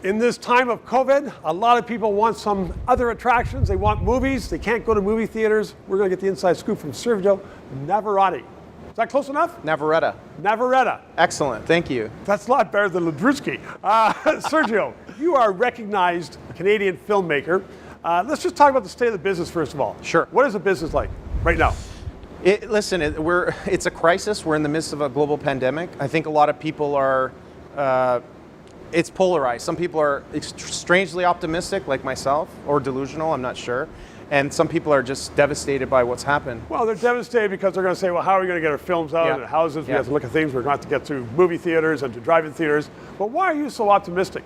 In this time of COVID, a lot of people want some other attractions. They want movies. They can't go to movie theaters. We're going to get the inside scoop from Sergio Navarretta. Is that close enough? Navarretta. Navarretta. Excellent. Thank you. That's a lot better than LeDrew. Sergio, you are a recognized Canadian filmmaker. Let's just talk about the state of the business first of all. Sure. What is the business like right now? It's a crisis. We're in the midst of a global pandemic. I think a lot of people are, it's polarized. Some people are strangely optimistic, like myself, or delusional, I'm not sure. And some people are just devastated by what's happened. Well, they're devastated because they're going to say, well, how are we going to get our films out and houses? We have to look at things. We're going to have to get to movie theaters and to drive-in theaters. But why are you so optimistic?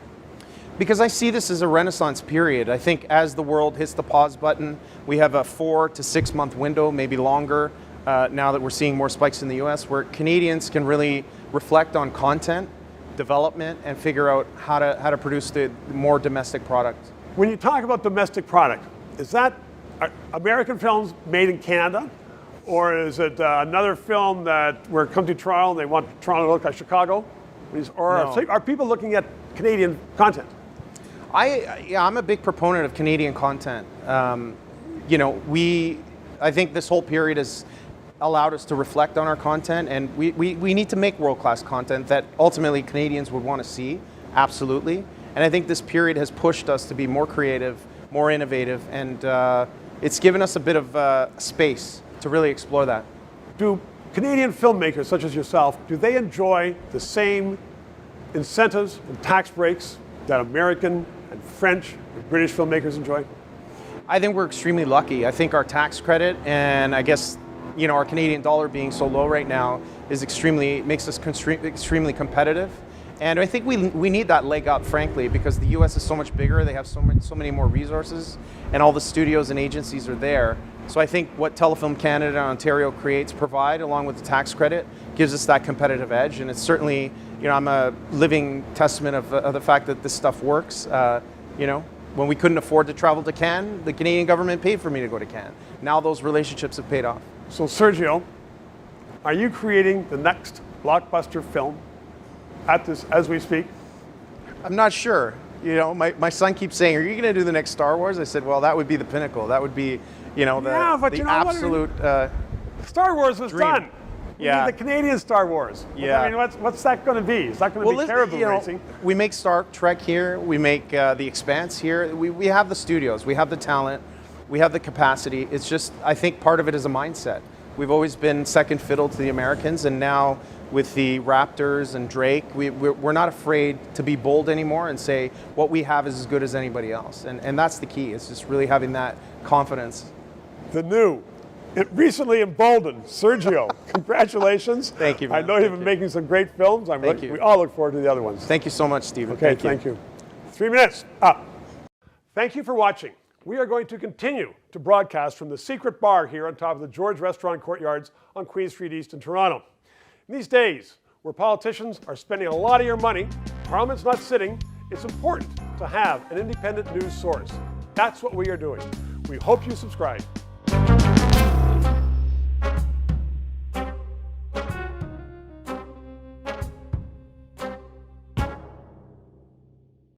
Because I see this as a renaissance period. I think as the world hits the pause button, we have a 4 to 6 month window, maybe longer, now that we're seeing more spikes in the US, where Canadians can really reflect on content development and figure out how to produce the more domestic product. When you talk about domestic product, is that American films made in Canada? Or is it another film that we're come to Toronto and they want Toronto to look like Chicago? Or are people looking at Canadian content? I'm a big proponent of Canadian content. I think this whole period has allowed us to reflect on our content, and we need to make world-class content that ultimately Canadians would want to see, absolutely. And I think this period has pushed us to be more creative, more innovative, and it's given us a bit of space to really explore that. Do Canadian filmmakers such as yourself, do they enjoy the same incentives and tax breaks that American and French and British filmmakers enjoy? I think we're extremely lucky. I think our tax credit, and I guess our Canadian dollar being so low right now makes us extremely competitive. And I think we need that leg up, frankly, because the US is so much bigger. They have so many more resources, and all the studios and agencies are there. So I think what Telefilm Canada and Ontario provide, along with the tax credit, gives us that competitive edge. And it's certainly, I'm a living testament of the fact that this stuff works. When we couldn't afford to travel to Cannes, the Canadian government paid for me to go to Cannes. Now those relationships have paid off. So Sergio, are you creating the next blockbuster film as we speak? I'm not sure. My son keeps saying, "Are you going to do the next Star Wars?" I said, "Well, that would be the pinnacle. That would be, the absolute." Star Wars was dream. done. We need the Canadian Star Wars. Yeah. I mean, what's that going to be? Is that going to be terrible racing? We make Star Trek here. We make The Expanse here. We have the studios. We have the talent. We have the capacity. It's just, I think part of it is a mindset. We've always been second fiddle to the Americans, and now with the Raptors and Drake, we're not afraid to be bold anymore and say what we have is as good as anybody else. And that's the key. It's just really having that confidence. It recently emboldened Sergio. Congratulations. Thank you, man. I know you've been making some great films. Thank you. We all look forward to the other ones. Thank you so much, Stephen. Okay, thank you. 3 minutes up. Thank you for watching. We are going to continue to broadcast from the secret bar here on top of the George Restaurant Courtyards on Queen Street East in Toronto. In these days, where politicians are spending a lot of your money, Parliament's not sitting, it's important to have an independent news source. That's what we are doing. We hope you subscribe.